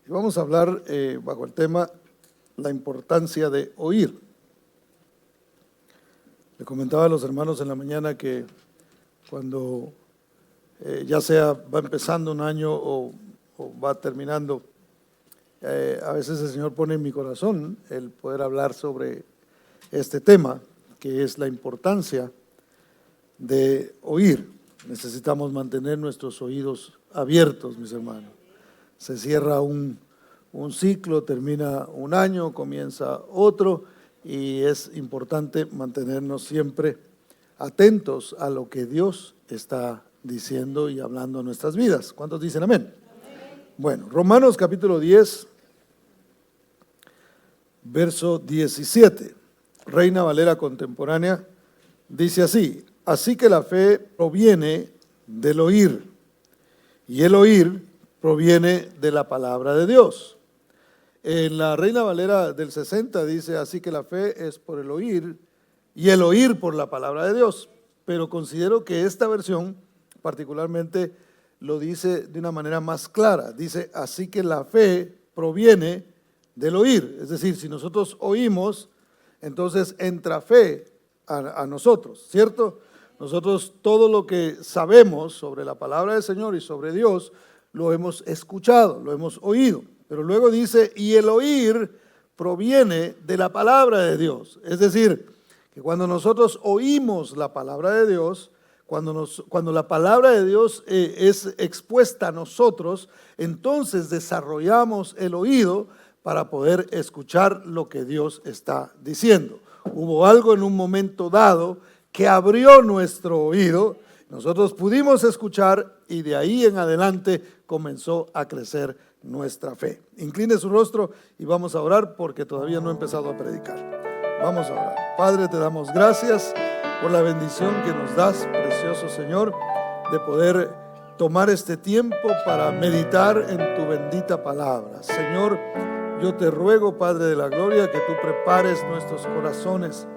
Y vamos a hablar bajo el tema la importancia de oír. Le comentaba a los hermanos en la mañana que cuando ya sea va empezando un año o va terminando, a veces el Señor pone en mi corazón el poder hablar sobre este tema, que es la importancia de oír. Necesitamos mantener nuestros oídos abiertos, mis hermanos. Se cierra un ciclo, termina un año, comienza otro, y es importante mantenernos siempre atentos a lo que Dios está diciendo y hablando en nuestras vidas. ¿Cuántos dicen amén? Bueno, Romanos capítulo 10, verso 17, Reina Valera contemporánea, dice así: así que la fe proviene del oír, y el oír proviene de la palabra de Dios. En la Reina Valera del 60 dice: así que la fe es por el oír, y el oír por la palabra de Dios. Pero considero que esta versión particularmente lo dice de una manera más clara. Dice: así que la fe proviene del oír. Es decir, si nosotros oímos, entonces entra fe a nosotros, ¿cierto? Nosotros todo lo que sabemos sobre la palabra del Señor y sobre Dios lo hemos escuchado, lo hemos oído. Pero luego dice: y el oír proviene de la palabra de Dios. Es decir, que cuando nosotros oímos la palabra de Dios, cuando la palabra de Dios es expuesta a nosotros, entonces desarrollamos el oído para poder escuchar lo que Dios está diciendo. Hubo algo en un momento dado que abrió nuestro oído, nosotros pudimos escuchar, y de ahí en adelante comenzó a crecer nuestra fe. Incline su rostro y vamos a orar, porque todavía no he empezado a predicar. Vamos a orar. Padre, te damos gracias por la bendición que nos das, precioso Señor, de poder tomar este tiempo para meditar en tu bendita palabra. Señor, yo te ruego, Padre de la gloria, que tú prepares nuestros corazones,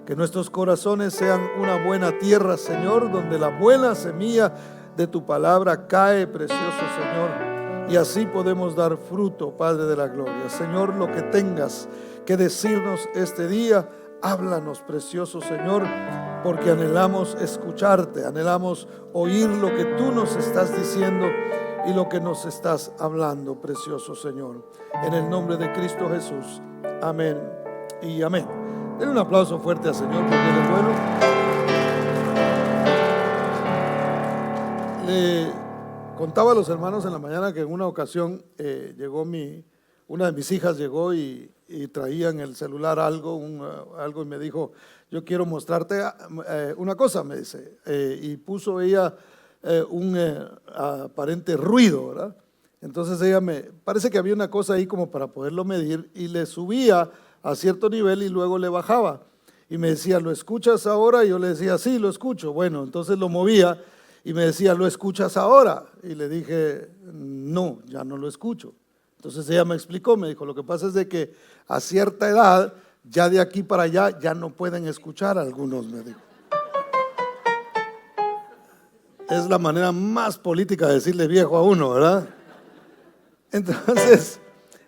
que nuestros corazones sean una buena tierra, Señor, donde la buena semilla de tu palabra cae, precioso Señor, y así podemos dar fruto, Padre de la gloria. Señor, lo que tengas que decirnos este día, háblanos, precioso Señor, porque anhelamos escucharte, anhelamos oír lo que tú nos estás diciendo y lo que nos estás hablando, precioso Señor. En el nombre de Cristo Jesús, amén y amén. Denle un aplauso fuerte al Señor, porque Él es bueno. Le contaba a los hermanos en la mañana que en una ocasión una de mis hijas llegó y traía en el celular algo y me dijo: yo quiero mostrarte una cosa, me dice, y puso ella un aparente ruido, ¿verdad? Entonces ella parece que había una cosa ahí como para poderlo medir, y le subía a cierto nivel y luego le bajaba, y me decía: ¿lo escuchas ahora? Y yo le decía: sí, lo escucho. Bueno, entonces lo movía y me decía: ¿lo escuchas ahora? Y le dije: no, ya no lo escucho. Entonces ella me explicó, me dijo: lo que pasa es de que a cierta edad, ya de aquí para allá, ya no pueden escuchar algunos, me dijo. Es la manera más política de decirle viejo a uno, ¿verdad? Entonces,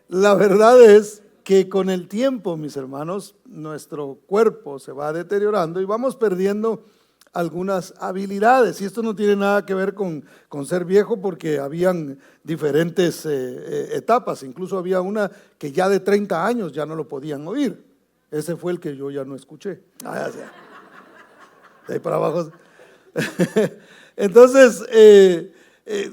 la verdad es que con el tiempo, mis hermanos, nuestro cuerpo se va deteriorando y vamos perdiendo algunas habilidades, y esto no tiene nada que ver con ser viejo, porque habían diferentes etapas. Incluso había una que ya de 30 años ya no lo podían oír. Ese fue el que yo ya no escuché. De ahí para abajo. Entonces,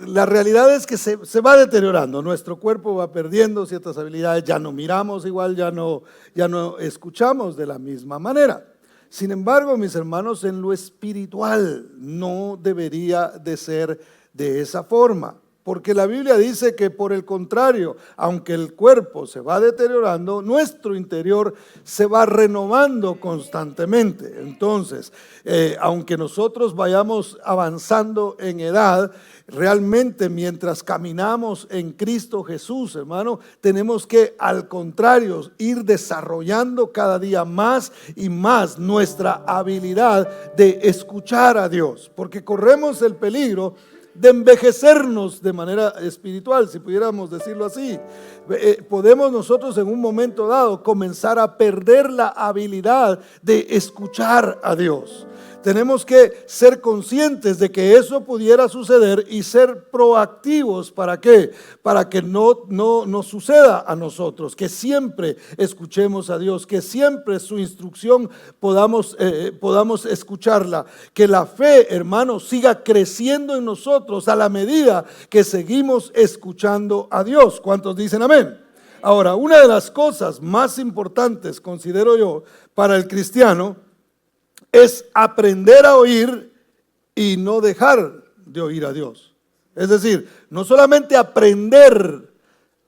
la realidad es que se va deteriorando, nuestro cuerpo va perdiendo ciertas habilidades, ya no miramos igual, ya no escuchamos de la misma manera. Sin embargo, mis hermanos, en lo espiritual no debería de ser de esa forma, porque la Biblia dice que, por el contrario, aunque el cuerpo se va deteriorando, nuestro interior se va renovando constantemente. Entonces, aunque nosotros vayamos avanzando en edad, realmente mientras caminamos en Cristo Jesús, hermano, tenemos que, al contrario, ir desarrollando cada día más y más nuestra habilidad de escuchar a Dios, porque corremos el peligro de envejecernos de manera espiritual, si pudiéramos decirlo así. Podemos nosotros en un momento dado comenzar a perder la habilidad de escuchar a Dios. Tenemos que ser conscientes de que eso pudiera suceder y ser proactivos. ¿Para qué? Para que no suceda a nosotros, que siempre escuchemos a Dios, que siempre su instrucción podamos escucharla, que la fe, hermanos, siga creciendo en nosotros a la medida que seguimos escuchando a Dios. ¿Cuántos dicen amén? Ahora, una de las cosas más importantes, considero yo, para el cristiano, es aprender a oír y no dejar de oír a Dios. Es decir, no solamente aprender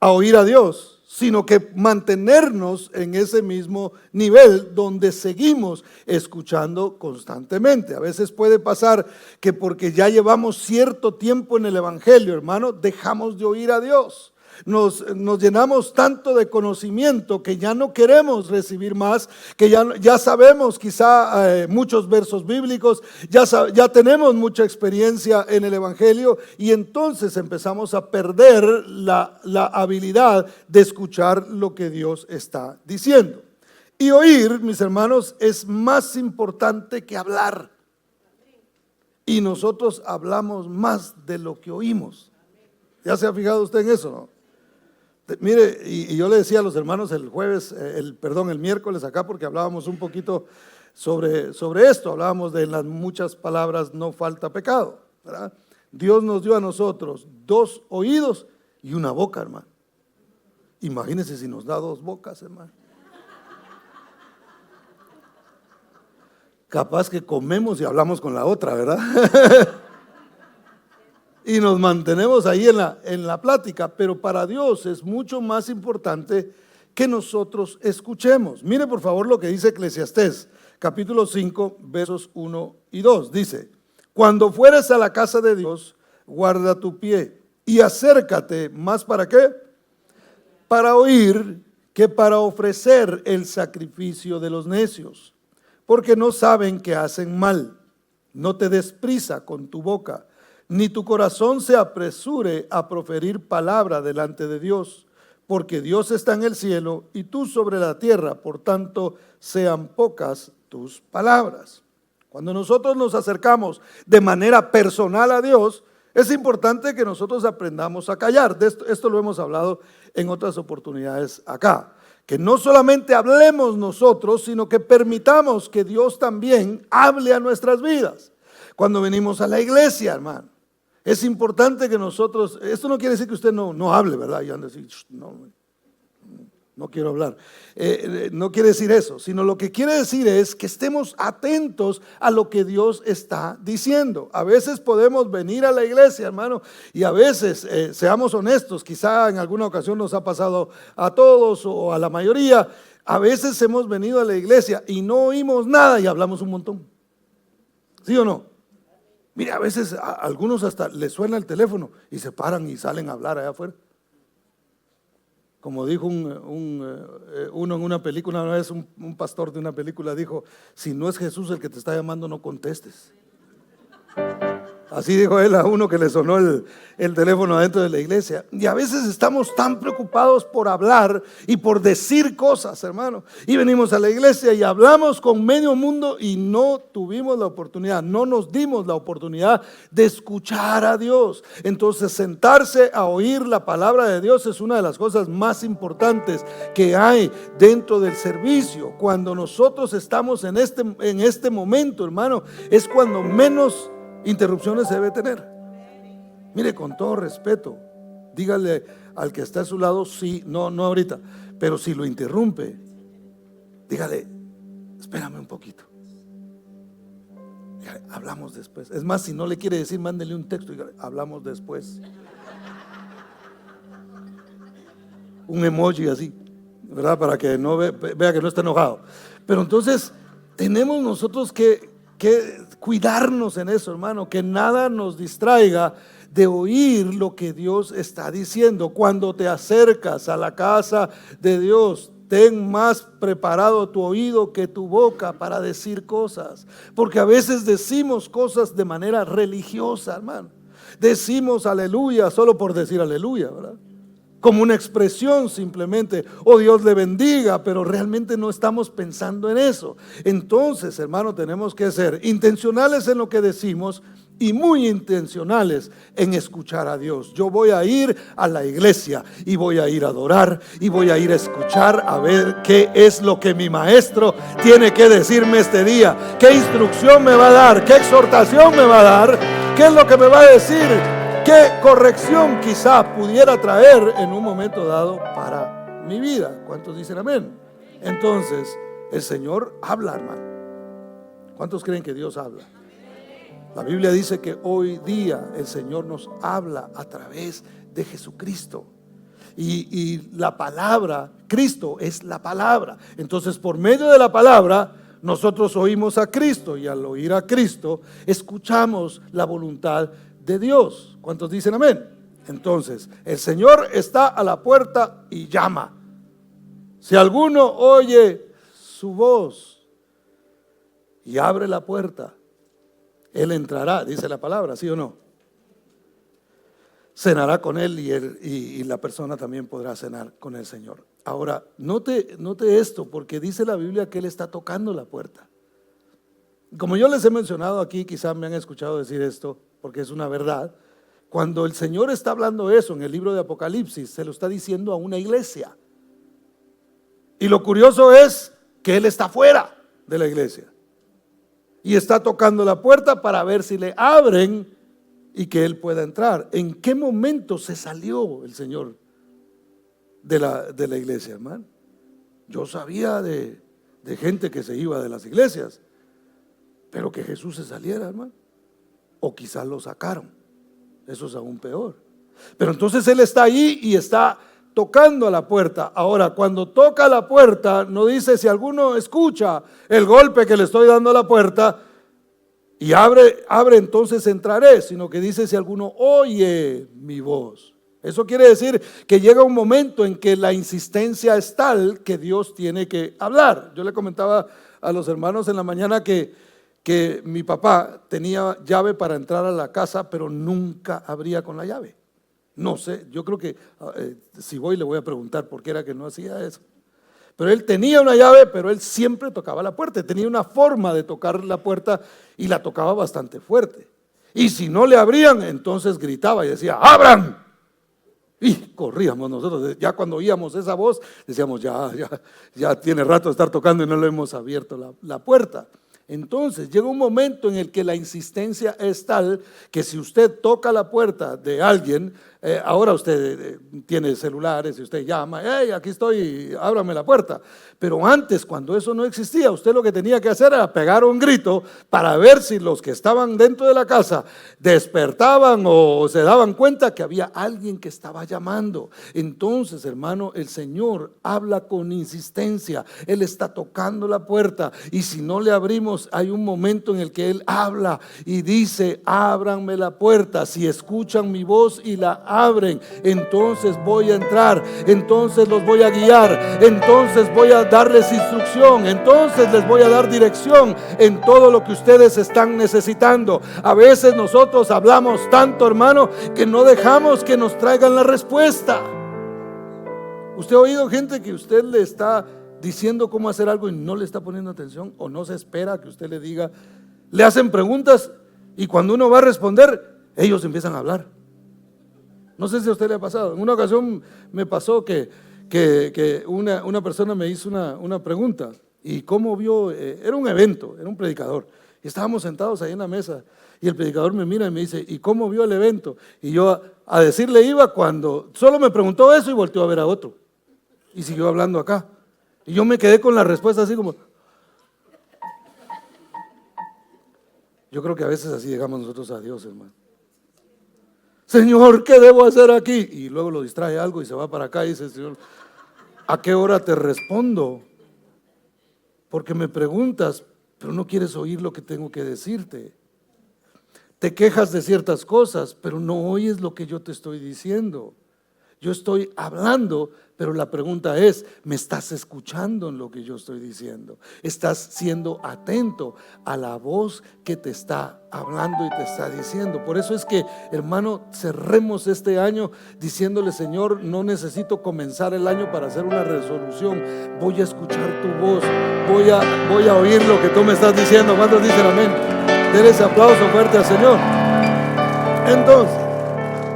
a oír a Dios, sino que mantenernos en ese mismo nivel donde seguimos escuchando constantemente. A veces puede pasar que porque ya llevamos cierto tiempo en el evangelio, hermano, dejamos de oír a Dios. Nos llenamos tanto de conocimiento que ya no queremos recibir más, que ya sabemos quizá muchos versos bíblicos, ya tenemos mucha experiencia en el evangelio y entonces empezamos a perder la habilidad de escuchar lo que Dios está diciendo. Y oír, mis hermanos, es más importante que hablar. Y nosotros hablamos más de lo que oímos. ¿Ya se ha fijado usted en eso, no? Mire, y yo le decía a los hermanos el miércoles acá, porque hablábamos un poquito sobre esto, hablábamos de las muchas palabras no falta pecado, ¿verdad? Dios nos dio a nosotros 2 oídos y una boca, hermano. Imagínense si nos da 2 bocas, hermano. Capaz que comemos y hablamos con la otra, ¿verdad? Y nos mantenemos ahí en la plática, pero para Dios es mucho más importante que nosotros escuchemos. Mire por favor lo que dice Eclesiastés, capítulo 5, versos 1 y 2. Dice: cuando fueres a la casa de Dios, guarda tu pie y acércate más, ¿para qué? Para oír que para ofrecer el sacrificio de los necios, porque no saben que hacen mal. No te des prisa con tu boca, ni tu corazón se apresure a proferir palabra delante de Dios, porque Dios está en el cielo y tú sobre la tierra, por tanto sean pocas tus palabras. Cuando nosotros nos acercamos de manera personal a Dios, es importante que nosotros aprendamos a callar. Esto lo hemos hablado en otras oportunidades acá. Que no solamente hablemos nosotros, sino que permitamos que Dios también hable a nuestras vidas. Cuando venimos a la iglesia, hermano, es importante que nosotros, esto no quiere decir que usted no hable, ¿verdad? Y ande así, no quiero hablar. No quiere decir eso, sino lo que quiere decir es que estemos atentos a lo que Dios está diciendo. A veces podemos venir a la iglesia, hermano, y a veces, seamos honestos, quizá en alguna ocasión nos ha pasado a todos o a la mayoría, a veces hemos venido a la iglesia y no oímos nada y hablamos un montón. ¿Sí o no? Mire, a veces a algunos hasta les suena el teléfono y se paran y salen a hablar allá afuera. Como dijo uno en una película, una vez un pastor de una película dijo: si no es Jesús el que te está llamando, no contestes. Así dijo él a uno que le sonó el teléfono adentro de la iglesia. Y a veces estamos tan preocupados por hablar y por decir cosas, hermano. Y venimos a la iglesia y hablamos con medio mundo y no tuvimos la oportunidad, no nos dimos la oportunidad de escuchar a Dios. Entonces, sentarse a oír la palabra de Dios es una de las cosas más importantes que hay dentro del servicio. Cuando nosotros estamos en este momento, hermano, es cuando menos interrupciones se debe tener. Mire, con todo respeto, dígale al que está a su lado, sí, no ahorita, pero si lo interrumpe, dígale: espérame un poquito, dígale, hablamos después. Es más, si no le quiere decir, mándele un texto, dígale: hablamos después. Un emoji así, ¿verdad? Para que no vea que no está enojado. Pero entonces tenemos nosotros que cuidarnos en eso, hermano, que nada nos distraiga de oír lo que Dios está diciendo. Cuando te acercas a la casa de Dios, ten más preparado tu oído que tu boca para decir cosas, porque a veces decimos cosas de manera religiosa, hermano. decimos aleluya solo por decir aleluya, ¿verdad? Como una expresión simplemente, oh Dios le bendiga, pero realmente no estamos pensando en eso. Entonces, hermano, tenemos que ser intencionales en lo que decimos y muy intencionales en escuchar a Dios. Yo voy a ir a la iglesia y voy a ir a adorar y voy a ir a escuchar a ver qué es lo que mi maestro tiene que decirme este día, qué instrucción me va a dar, qué exhortación me va a dar, qué es lo que me va a decir, qué corrección quizá pudiera traer en un momento dado para mi vida. ¿Cuántos dicen amén? Entonces, el Señor habla, hermano. ¿Cuántos creen que Dios habla? La Biblia dice que hoy día el Señor nos habla a través de Jesucristo. Y la palabra, Cristo es la palabra. Entonces, por medio de la palabra, nosotros oímos a Cristo, y al oír a Cristo, escuchamos la voluntad de Dios. ¿Cuántos dicen amén? Entonces, el Señor está a la puerta y llama. Si alguno oye su voz y abre la puerta, Él entrará, dice la palabra, ¿sí o no? Cenará con Él y la persona también podrá cenar con el Señor. Ahora, note esto, porque dice la Biblia que Él está tocando la puerta. Como yo les he mencionado aquí, quizás me han escuchado decir esto, porque es una verdad. Cuando el Señor está hablando eso en el libro de Apocalipsis, se lo está diciendo a una iglesia. Y lo curioso es que Él está fuera de la iglesia y está tocando la puerta para ver si le abren y que Él pueda entrar. ¿En qué momento se salió el Señor de la iglesia, hermano? Yo sabía de gente que se iba de las iglesias, pero que Jesús se saliera, hermano, o quizás lo sacaron. Eso es aún peor. Pero entonces Él está ahí y está tocando a la puerta. Ahora, cuando toca la puerta, no dice si alguno escucha el golpe que le estoy dando a la puerta y abre, entonces entraré, sino que dice si alguno oye mi voz. Eso quiere decir que llega un momento en que la insistencia es tal que Dios tiene que hablar. Yo le comentaba a los hermanos en la mañana que mi papá tenía llave para entrar a la casa, pero nunca abría con la llave. No sé, yo creo que si voy le voy a preguntar por qué era que no hacía eso. Pero él tenía una llave, pero él siempre tocaba la puerta. Tenía una forma de tocar la puerta y la tocaba bastante fuerte. Y si no le abrían, entonces gritaba y decía, ¡abran! Y corríamos nosotros. Ya cuando oíamos esa voz, decíamos, ya tiene rato de estar tocando y no le hemos abierto la puerta. Entonces llega un momento en el que la insistencia es tal que si usted toca la puerta de alguien, ahora usted tiene celulares y usted llama, hey, aquí estoy, ábrame la puerta. Pero antes, cuando eso no existía, usted lo que tenía que hacer era pegar un grito para ver si los que estaban dentro de la casa despertaban o se daban cuenta que había alguien que estaba llamando. Entonces, hermano, el Señor habla con insistencia. Él está tocando la puerta y si no le abrimos, hay un momento en el que Él habla y dice, ábranme la puerta. Si escuchan mi voz y la abren, entonces voy a entrar, entonces los voy a guiar, entonces voy a darles instrucción, entonces les voy a dar dirección en todo lo que ustedes están necesitando. A veces nosotros hablamos tanto, hermano, que no dejamos que nos traigan la respuesta. ¿Usted ha oído gente que usted le está diciendo cómo hacer algo y no le está poniendo atención o no se espera que usted le diga? Le hacen preguntas y cuando uno va a responder, ellos empiezan a hablar. No sé si a usted le ha pasado. En una ocasión me pasó que una persona me hizo una pregunta y cómo vio, era un evento, era un predicador y estábamos sentados ahí en la mesa y el predicador me mira y me dice, ¿y cómo vio el evento? Y yo a decirle iba cuando solo me preguntó eso y volteó a ver a otro y siguió hablando acá y yo me quedé con la respuesta así como, yo creo que a veces así llegamos nosotros a Dios, hermano. Señor, ¿qué debo hacer aquí? Y luego lo distrae algo y se va para acá y dice, Señor, ¿a qué hora te respondo? Porque me preguntas, pero no quieres oír lo que tengo que decirte. Te quejas de ciertas cosas, pero no oyes lo que yo te estoy diciendo. Yo estoy hablando, pero la pregunta es, ¿me estás escuchando en lo que yo estoy diciendo? ¿Estás siendo atento a la voz que te está hablando y te está diciendo? Por eso es que, hermano, cerremos este año diciéndole: Señor, no necesito comenzar el año para hacer una resolución. Voy a escuchar tu voz, voy a oír lo que tú me estás diciendo. ¿Cuántos dicen amén? Den ese aplauso fuerte al Señor. Entonces,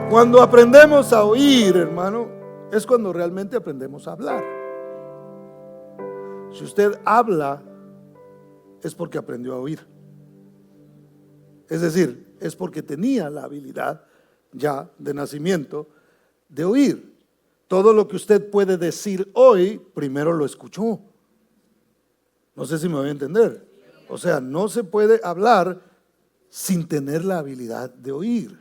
cuando aprendemos a oír, hermano, es cuando realmente aprendemos a hablar. Si usted habla, es porque aprendió a oír. Es decir, es porque tenía la habilidad ya de nacimiento de oír. Todo lo que usted puede decir hoy, primero lo escuchó. No sé si me voy a entender. O sea, no se puede hablar sin tener la habilidad de oír.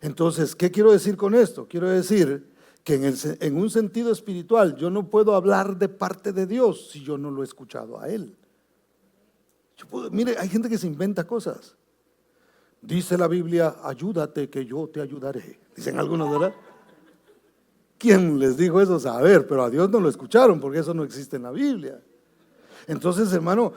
Entonces, ¿qué quiero decir con esto? Quiero decir que en un sentido espiritual yo no puedo hablar de parte de Dios si yo no lo he escuchado a Él. Mire, hay gente que se inventa cosas. Dice la Biblia: ayúdate que yo te ayudaré. Dicen algunos, ¿verdad? ¿Quién les dijo eso? Saber, pero a Dios no lo escucharon porque eso no existe en la Biblia. Entonces, hermano,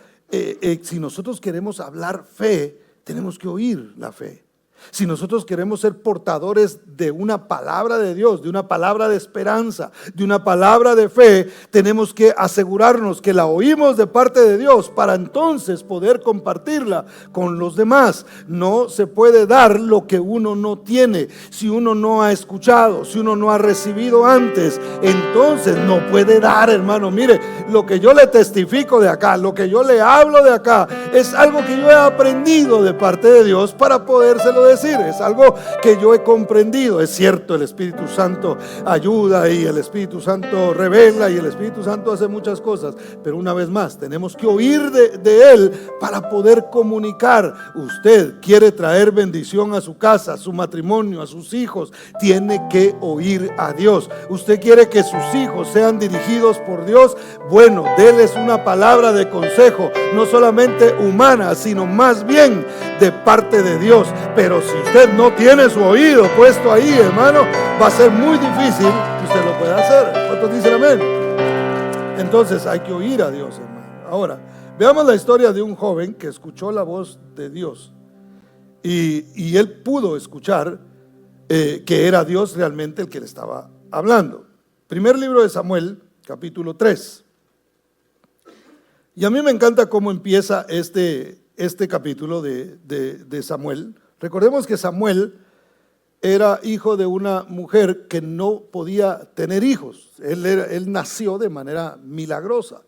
si nosotros queremos hablar fe, tenemos que oír la fe. Si nosotros queremos ser portadores de una palabra de Dios, de una palabra de esperanza, de una palabra de fe, tenemos que asegurarnos que la oímos de parte de Dios para entonces poder compartirla con los demás. No se puede dar lo que uno no tiene. Si uno no ha escuchado, si uno no ha recibido antes, entonces no puede dar, hermano. Mire, lo que yo le testifico de acá, lo que yo le hablo de acá, es algo que yo he aprendido de parte de Dios para podérselo decir. Es algo que yo he comprendido. Es cierto, el Espíritu Santo ayuda y el Espíritu Santo revela y el Espíritu Santo hace muchas cosas, pero una vez más tenemos que oír de Él para poder comunicar. Usted quiere traer bendición a su casa, a su matrimonio, a sus hijos, tiene que oír a Dios. Usted quiere que sus hijos sean dirigidos por Dios, bueno, déles una palabra de consejo, no solamente humana, sino más bien de parte de Dios. Pero si usted no tiene su oído puesto ahí, hermano, va a ser muy difícil que usted lo pueda hacer. ¿Cuántos dicen amén? Entonces hay que oír a Dios, hermano. Ahora, veamos la historia de un joven que escuchó la voz de Dios y él pudo escuchar que era Dios realmente el que le estaba hablando. Primer libro de Samuel, capítulo 3. Y a mí me encanta cómo empieza este capítulo de Samuel. Recordemos que Samuel era hijo de una mujer que no podía tener hijos. Él nació de manera milagrosa.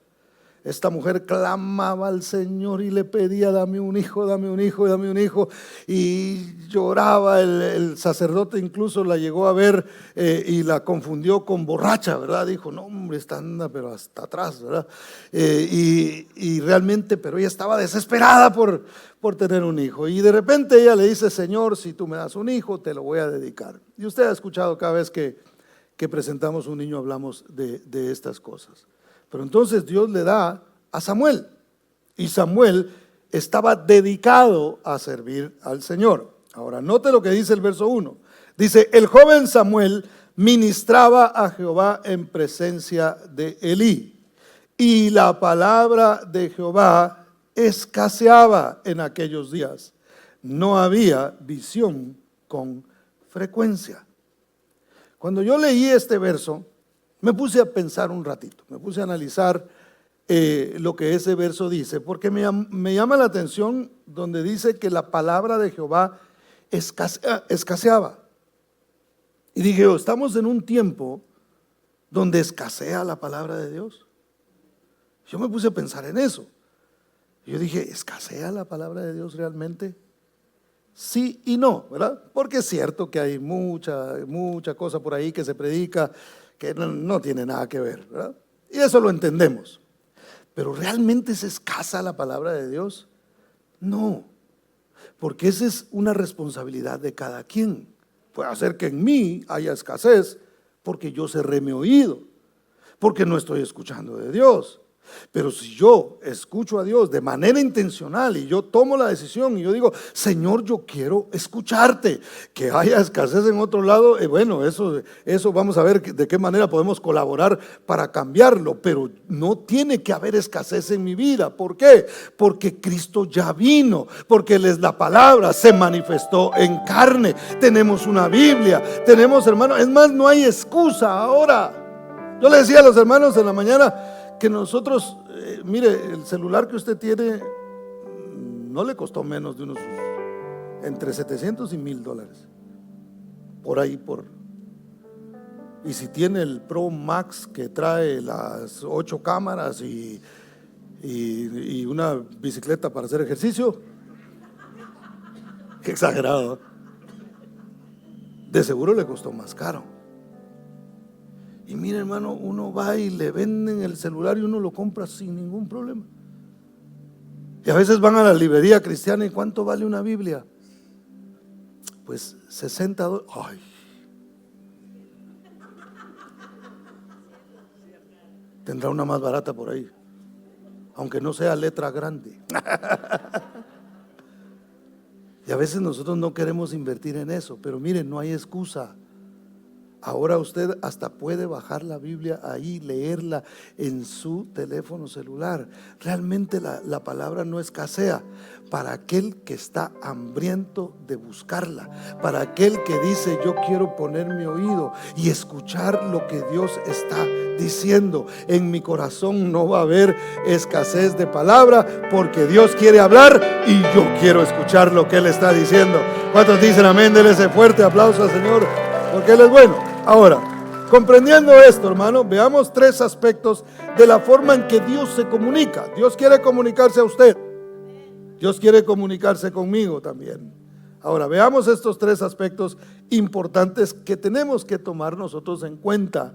Esta mujer clamaba al Señor y le pedía: dame un hijo, dame un hijo, dame un hijo. Y lloraba. El sacerdote incluso la llegó a ver y la confundió con borracha, ¿verdad? Dijo: no, hombre, está anda, pero hasta atrás, ¿verdad? Y realmente, pero ella estaba desesperada por tener un hijo. Y de repente ella le dice: Señor, si tú me das un hijo, te lo voy a dedicar. Y usted ha escuchado cada vez que presentamos un niño, hablamos de estas cosas. Pero entonces Dios le da a Samuel, y Samuel estaba dedicado a servir al Señor. Ahora, note lo que dice el verso 1. Dice: el joven Samuel ministraba a Jehová en presencia de Elí, y la palabra de Jehová escaseaba en aquellos días. No había visión con frecuencia. Cuando yo leí este verso, me puse a pensar un ratito, me puse a analizar lo que ese verso dice, porque me llama la atención donde dice que la palabra de Jehová escaseaba. Y dije: estamos en un tiempo donde escasea la palabra de Dios. Yo me puse a pensar en eso. Yo dije: ¿escasea la palabra de Dios realmente? Sí y no, ¿verdad? Porque es cierto que hay mucha cosa por ahí que se predica que no tiene nada que ver, ¿verdad? Y eso lo entendemos. Pero ¿realmente es escasa la palabra de Dios? No, porque esa es una responsabilidad de cada quien. Puede hacer que en mí haya escasez porque yo cerré mi oído, porque no estoy escuchando de Dios. Pero si yo escucho a Dios de manera intencional y yo tomo la decisión y yo digo, Señor, yo quiero escucharte, que haya escasez en otro lado, bueno, eso vamos a ver de qué manera podemos colaborar para cambiarlo, pero no tiene que haber escasez en mi vida. ¿Por qué? Porque Cristo ya vino, porque Él es la palabra, se manifestó en carne, tenemos una Biblia, tenemos, hermanos, es más, no hay excusa ahora. Yo le decía a los hermanos en la mañana que nosotros, mire, el celular que usted tiene no le costó menos de unos entre 700 y $1000 por ahí, y si tiene el Pro Max que trae las 8 cámaras y una bicicleta para hacer ejercicio, qué exagerado, de seguro le costó más caro. Y mire, hermano, uno va y le venden el celular y uno lo compra sin ningún problema. Y a veces van a la librería cristiana y ¿cuánto vale una Biblia? Pues $60. Ay. Tendrá una más barata por ahí, aunque no sea letra grande. Y a veces nosotros no queremos invertir en eso, pero miren, no hay excusa. Ahora usted hasta puede bajar la Biblia ahí, leerla en su teléfono celular. Realmente la palabra no escasea para aquel que está hambriento de buscarla, para aquel que dice, yo quiero poner mi oído y escuchar lo que Dios está diciendo. En mi corazón no va a haber escasez de palabra, porque Dios quiere hablar y yo quiero escuchar lo que Él está diciendo. ¿Cuántos dicen amén? Denle ese fuerte aplauso al Señor, porque Él es bueno. Ahora, comprendiendo esto, hermano, veamos 3 aspectos de la forma en que Dios se comunica. Dios quiere comunicarse a usted. Dios quiere comunicarse conmigo también. Ahora, veamos estos 3 aspectos importantes que tenemos que tomar nosotros en cuenta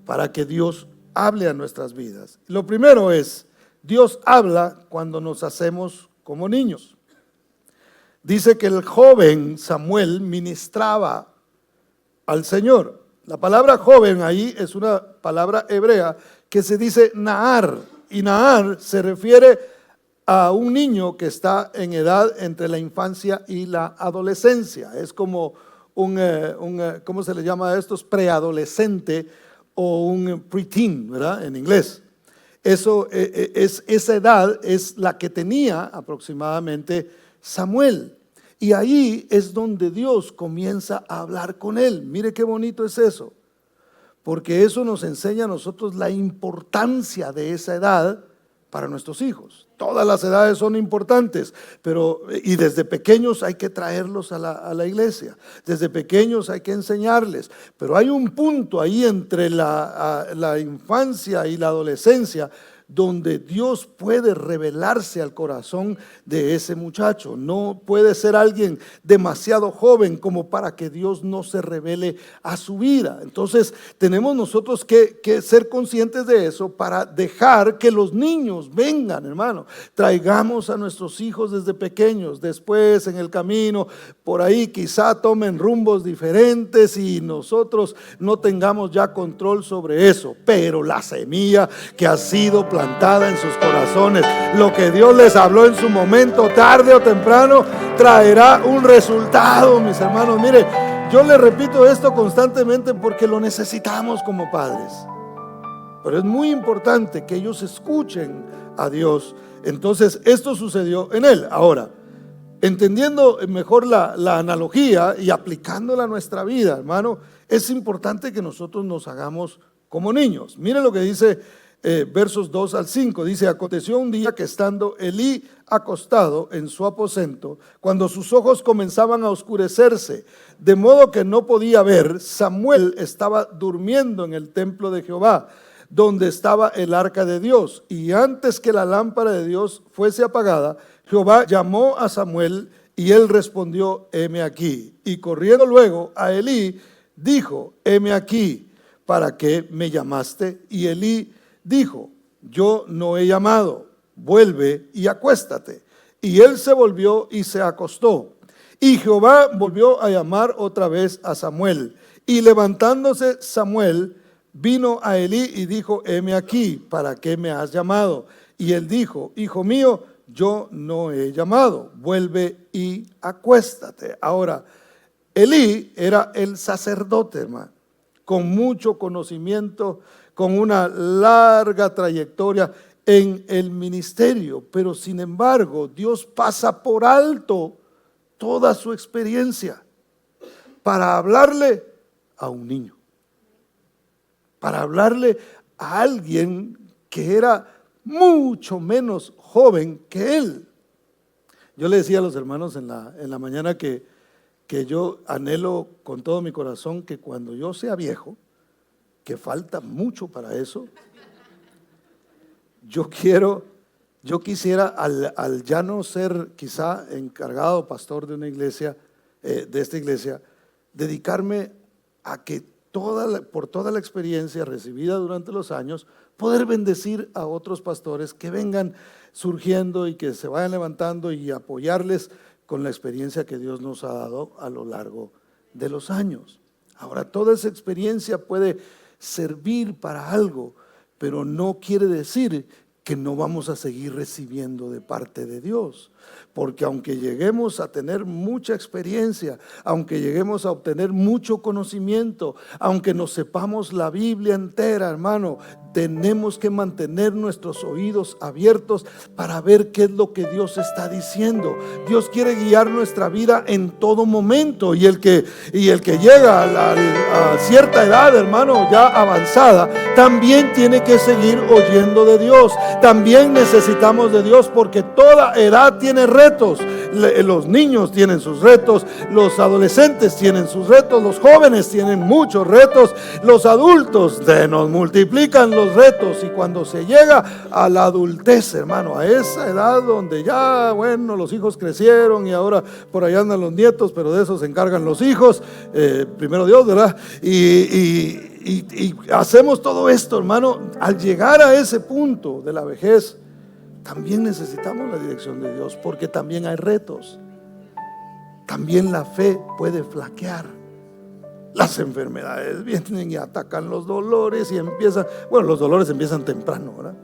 para que Dios hable a nuestras vidas. Lo primero es, Dios habla cuando nos hacemos como niños. Dice que el joven Samuel ministraba al Señor. La palabra joven ahí es una palabra hebrea que se dice Nahar, y Nahar se refiere a un niño que está en edad entre la infancia y la adolescencia. Es como ¿cómo se le llama a estos? Preadolescente o un preteen, ¿verdad? En inglés. Esa edad es la que tenía aproximadamente Samuel. Y ahí es donde Dios comienza a hablar con él. Mire qué bonito es eso, porque eso nos enseña a nosotros la importancia de esa edad para nuestros hijos. Todas las edades son importantes, y desde pequeños hay que traerlos a la iglesia, desde pequeños hay que enseñarles, pero hay un punto ahí entre la infancia y la adolescencia donde Dios puede revelarse al corazón de ese muchacho. No puede ser alguien demasiado joven como para que Dios no se revele a su vida. Entonces tenemos nosotros que ser conscientes de eso para dejar que los niños vengan, hermano. Traigamos a nuestros hijos desde pequeños. Después en el camino, por ahí quizá tomen rumbos diferentes y nosotros no tengamos ya control sobre eso. Pero la semilla que ha sido plantada en sus corazones, lo que Dios les habló en su momento, tarde o temprano, traerá un resultado, mis hermanos. Mire, yo les repito esto constantemente porque lo necesitamos como padres, pero es muy importante que ellos escuchen a Dios. Entonces esto sucedió en él. Ahora, entendiendo mejor la analogía y aplicándola a nuestra vida, hermano, es importante que nosotros nos hagamos como niños. Mire lo que dice versos 2 al 5, dice: aconteció un día que estando Elí acostado en su aposento, cuando sus ojos comenzaban a oscurecerse, de modo que no podía ver, Samuel estaba durmiendo en el templo de Jehová, donde estaba el arca de Dios. Y antes que la lámpara de Dios fuese apagada, Jehová llamó a Samuel, y él respondió: heme aquí. Y corriendo luego a Elí, dijo: heme aquí, ¿para qué me llamaste? Y Elí dijo: yo no he llamado, vuelve y acuéstate. Y él se volvió y se acostó. Y Jehová volvió a llamar otra vez a Samuel. Y levantándose Samuel vino a Elí y dijo: heme aquí, ¿para qué me has llamado? Y él dijo: hijo mío, yo no he llamado, vuelve y acuéstate. Ahora, Elí era el sacerdote, hermano, con mucho conocimiento, con una larga trayectoria en el ministerio, pero sin embargo Dios pasa por alto toda su experiencia para hablarle a un niño, para hablarle a alguien que era mucho menos joven que él. Yo le decía a los hermanos en la mañana que yo anhelo con todo mi corazón que cuando yo sea viejo, que falta mucho para eso, yo quisiera al ya no ser quizá encargado pastor de una iglesia, de esta iglesia, dedicarme a que por toda la experiencia recibida durante los años, poder bendecir a otros pastores que vengan surgiendo y que se vayan levantando y apoyarles con la experiencia que Dios nos ha dado a lo largo de los años. Ahora, toda esa experiencia puede servir para algo, pero no quiere decir que no vamos a seguir recibiendo de parte de Dios, porque aunque lleguemos a tener mucha experiencia, aunque lleguemos a obtener mucho conocimiento, aunque nos sepamos la Biblia entera, hermano, tenemos que mantener nuestros oídos abiertos para ver qué es lo que Dios está diciendo. Dios quiere guiar nuestra vida en todo momento, y el que llega a cierta edad, hermano, ya avanzada, también tiene que seguir oyendo de Dios. También necesitamos de Dios, porque toda edad tiene retos. Los niños tienen sus retos, los adolescentes tienen sus retos, los jóvenes tienen muchos retos, los adultos se nos multiplican los retos, y cuando se llega a la adultez, hermano, a esa edad donde ya, bueno, los hijos crecieron y ahora por allá andan los nietos, pero de eso se encargan los hijos, primero Dios, ¿verdad? Y hacemos todo esto, hermano. Al llegar a ese punto de la vejez, también necesitamos la dirección de Dios, porque también hay retos. También la fe puede flaquear. Las enfermedades vienen y atacan los dolores y empiezan, bueno, los dolores empiezan temprano, ¿verdad?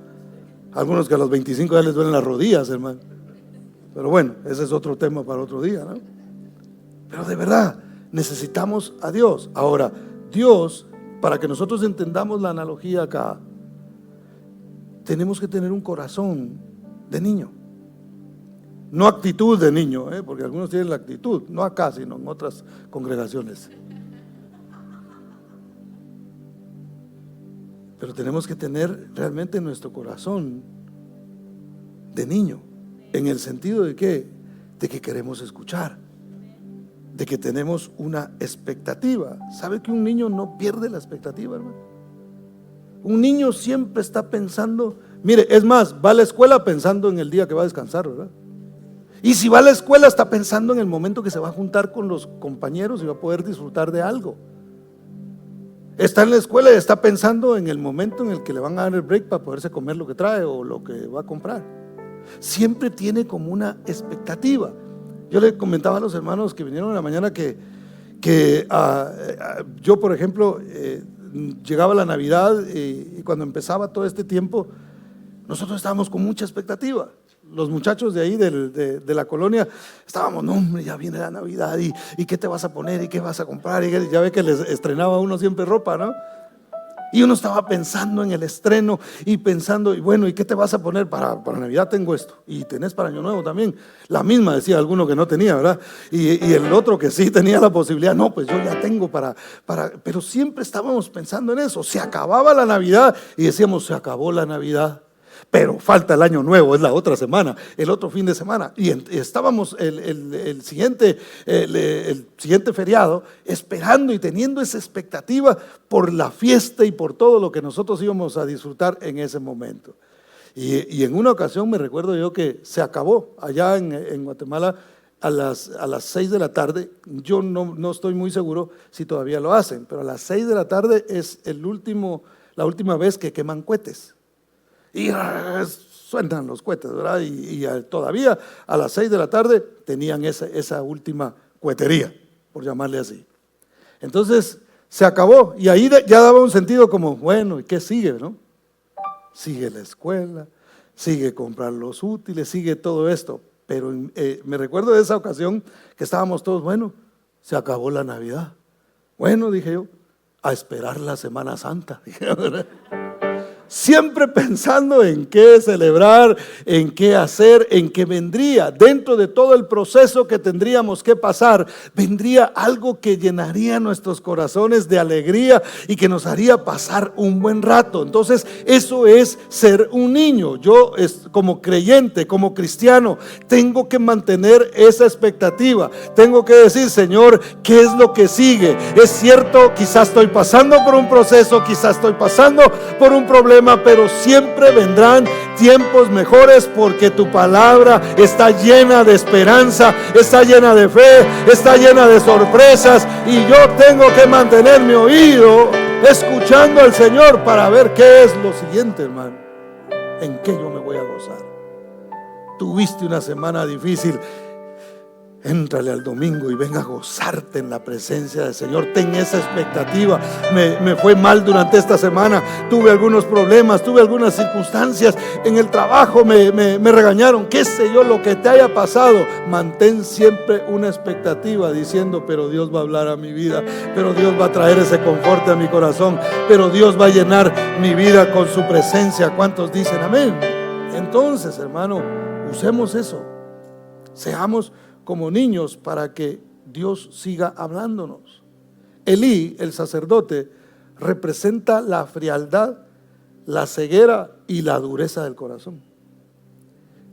Algunos que a los 25 ya les duelen las rodillas, hermano. Pero bueno, ese es otro tema para otro día, ¿no? Pero de verdad, necesitamos a Dios. Ahora, Dios, para que nosotros entendamos la analogía acá, tenemos que tener un corazón de niño, no actitud de niño, porque algunos tienen la actitud, no acá, sino en otras congregaciones. Pero tenemos que tener realmente nuestro corazón de niño, en el sentido de que queremos escuchar, de que tenemos una expectativa. ¿Sabe que un niño no pierde la expectativa, hermano? Un niño siempre está pensando, mire, es más, va a la escuela pensando en el día que va a descansar, ¿verdad? Y si va a la escuela está pensando en el momento que se va a juntar con los compañeros y va a poder disfrutar de algo. Está en la escuela y está pensando en el momento en el que le van a dar el break para poderse comer lo que trae o lo que va a comprar. Siempre tiene como una expectativa. Yo le comentaba a los hermanos que vinieron en la mañana que yo, por ejemplo, llegaba la Navidad y cuando empezaba todo este tiempo, nosotros estábamos con mucha expectativa. Los muchachos de ahí de la colonia estábamos, no hombre, ya viene la Navidad y qué te vas a poner y qué vas a comprar, y ya ve que les estrenaba uno siempre ropa, ¿no? Y uno estaba pensando en el estreno y pensando, y bueno, ¿y qué te vas a poner? Para Navidad tengo esto, y tenés para Año Nuevo también. La misma decía alguno que no tenía, ¿verdad? Y el otro que sí tenía la posibilidad, no, pues yo ya tengo pero siempre estábamos pensando en eso. Se acababa la Navidad y decíamos, se acabó la Navidad, pero falta el Año Nuevo, es la otra semana, el otro fin de semana, y estábamos el siguiente feriado esperando y teniendo esa expectativa por la fiesta y por todo lo que nosotros íbamos a disfrutar en ese momento. Y en una ocasión me recuerdo yo que se acabó allá en Guatemala a las 6 de la tarde. Yo no estoy muy seguro si todavía lo hacen, pero a las 6 de la tarde es la última vez que queman cohetes. Y suenan los cohetes, ¿verdad? Y todavía a las 6 de la tarde tenían esa última cohetería, por llamarle así. Entonces se acabó. Y ahí ya daba un sentido como, bueno, ¿y qué sigue, no? Sigue la escuela, sigue comprar los útiles, sigue todo esto. Pero me recuerdo de esa ocasión que estábamos todos, bueno, se acabó la Navidad. Bueno, dije yo, a esperar la Semana Santa. Siempre pensando en qué celebrar, en qué hacer, en qué vendría. Dentro de todo el proceso que tendríamos que pasar, vendría algo que llenaría nuestros corazones de alegría y que nos haría pasar un buen rato. Entonces, eso es ser un niño. Yo, como creyente, como cristiano, tengo que mantener esa expectativa. Tengo que decir, Señor, ¿qué es lo que sigue? Es cierto, quizás estoy pasando por un proceso, quizás estoy pasando por un problema, pero siempre vendrán tiempos mejores, porque tu palabra está llena de esperanza, está llena de fe, está llena de sorpresas, y yo tengo que mantener mi oído escuchando al Señor para ver qué es lo siguiente, hermano, en qué yo me voy a gozar. Tuviste una semana difícil, éntrale al domingo y venga a gozarte en la presencia del Señor. Ten esa expectativa. Me fue mal durante esta semana, tuve algunos problemas, tuve algunas circunstancias en el trabajo, me regañaron, qué sé yo, lo que te haya pasado. Mantén siempre una expectativa diciendo, pero Dios va a hablar a mi vida, pero Dios va a traer ese confort a mi corazón, pero Dios va a llenar mi vida con su presencia. ¿Cuántos dicen amén? Entonces, hermano, usemos eso, seamos como niños para que Dios siga hablándonos. Elí, el sacerdote, representa la frialdad, la ceguera y la dureza del corazón,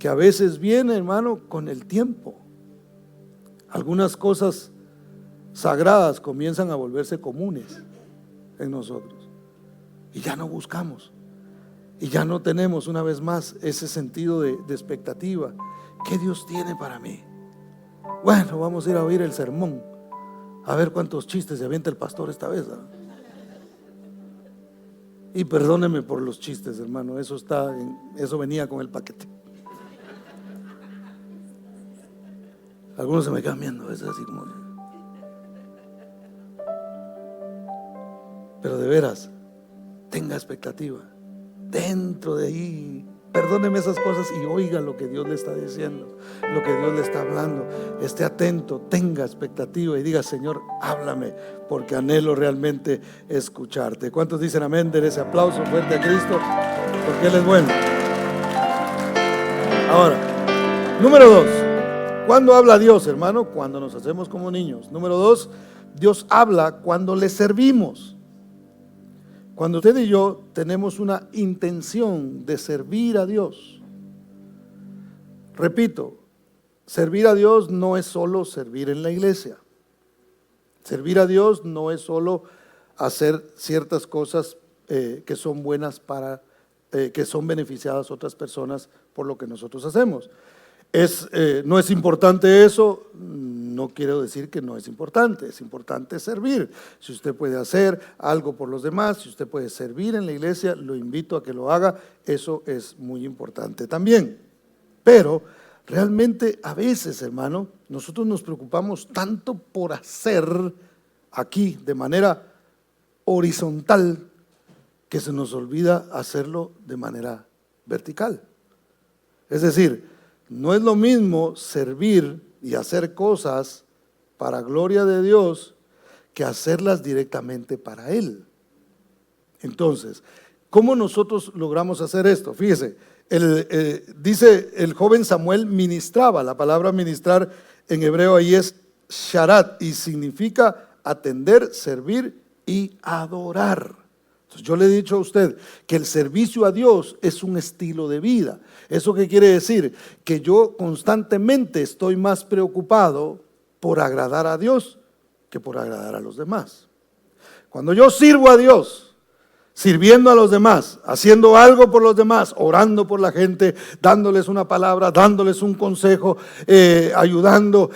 que a veces viene, hermano, con el tiempo. Algunas cosas sagradas comienzan a volverse comunes en nosotros y ya no buscamos, y ya no tenemos una vez más ese sentido de expectativa. ¿Qué Dios tiene para mí? Bueno, vamos a ir a oír el sermón, a ver cuántos chistes se avienta el pastor esta vez, ¿no? Y perdóneme por los chistes, hermano, eso venía con el paquete. Algunos se me quedan viendo, es así como. Pero de veras, tenga expectativa. Dentro de ahí, perdóneme esas cosas y oiga lo que Dios le está diciendo, lo que Dios le está hablando. Esté atento, tenga expectativa y diga, Señor, háblame, porque anhelo realmente escucharte. ¿Cuántos dicen amén? Den ese aplauso fuerte a Cristo, porque Él es bueno. Ahora, número 2, ¿cuándo habla Dios, hermano? Cuando nos hacemos como niños. Número 2, Dios habla cuando le servimos. Cuando usted y yo tenemos una intención de servir a Dios. Repito, servir a Dios no es solo servir en la iglesia. Servir a Dios no es solo hacer ciertas cosas que son buenas que son beneficiadas a otras personas por lo que nosotros hacemos. No es importante eso, no quiero decir que no es importante servir. Si usted puede hacer algo por los demás, si usted puede servir en la iglesia, lo invito a que lo haga, eso es muy importante también. Pero realmente a veces, hermano, nosotros nos preocupamos tanto por hacer aquí de manera horizontal que se nos olvida hacerlo de manera vertical. Es decir, no es lo mismo servir y hacer cosas para gloria de Dios que hacerlas directamente para Él. Entonces, ¿cómo nosotros logramos hacer esto? Fíjese, dice el joven Samuel ministraba. La palabra ministrar en hebreo ahí es sharat y significa atender, servir y adorar. Entonces, yo le he dicho a usted que el servicio a Dios es un estilo de vida. ¿Eso qué quiere decir? Que yo constantemente estoy más preocupado por agradar a Dios que por agradar a los demás. Cuando yo sirvo a Dios, sirviendo a los demás, haciendo algo por los demás, orando por la gente, dándoles una palabra, dándoles un consejo, ayudando.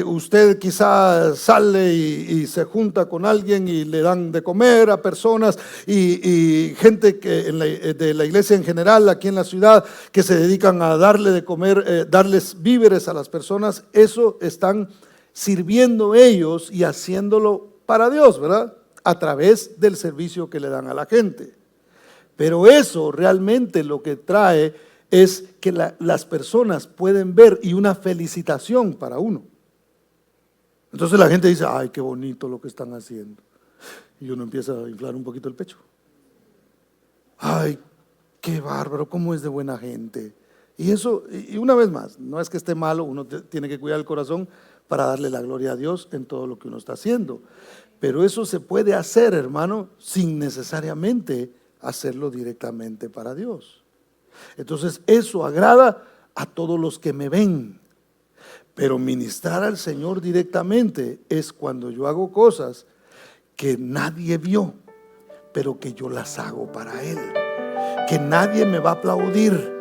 Usted quizá sale y se junta con alguien y le dan de comer a personas y gente de la iglesia en general, aquí en la ciudad, que se dedican a darle de comer, darles víveres a las personas. Eso están sirviendo ellos y haciéndolo para Dios, ¿verdad? a través del servicio que le dan a la gente. Pero eso realmente lo que trae es que las personas pueden ver y una felicitación para uno. Entonces la gente dice, ay, qué bonito lo que están haciendo. Y uno empieza a inflar un poquito el pecho. Ay, qué bárbaro, cómo es de buena gente. Y eso, y una vez más, no es que esté malo, uno tiene que cuidar el corazón para darle la gloria a Dios en todo lo que uno está haciendo. Pero eso se puede hacer, hermano, sin necesariamente hacerlo directamente para Dios. Entonces eso agrada a todos los que me ven. Pero ministrar al Señor directamente es cuando yo hago cosas que nadie vio, pero que yo las hago para Él. Que nadie me va a aplaudir,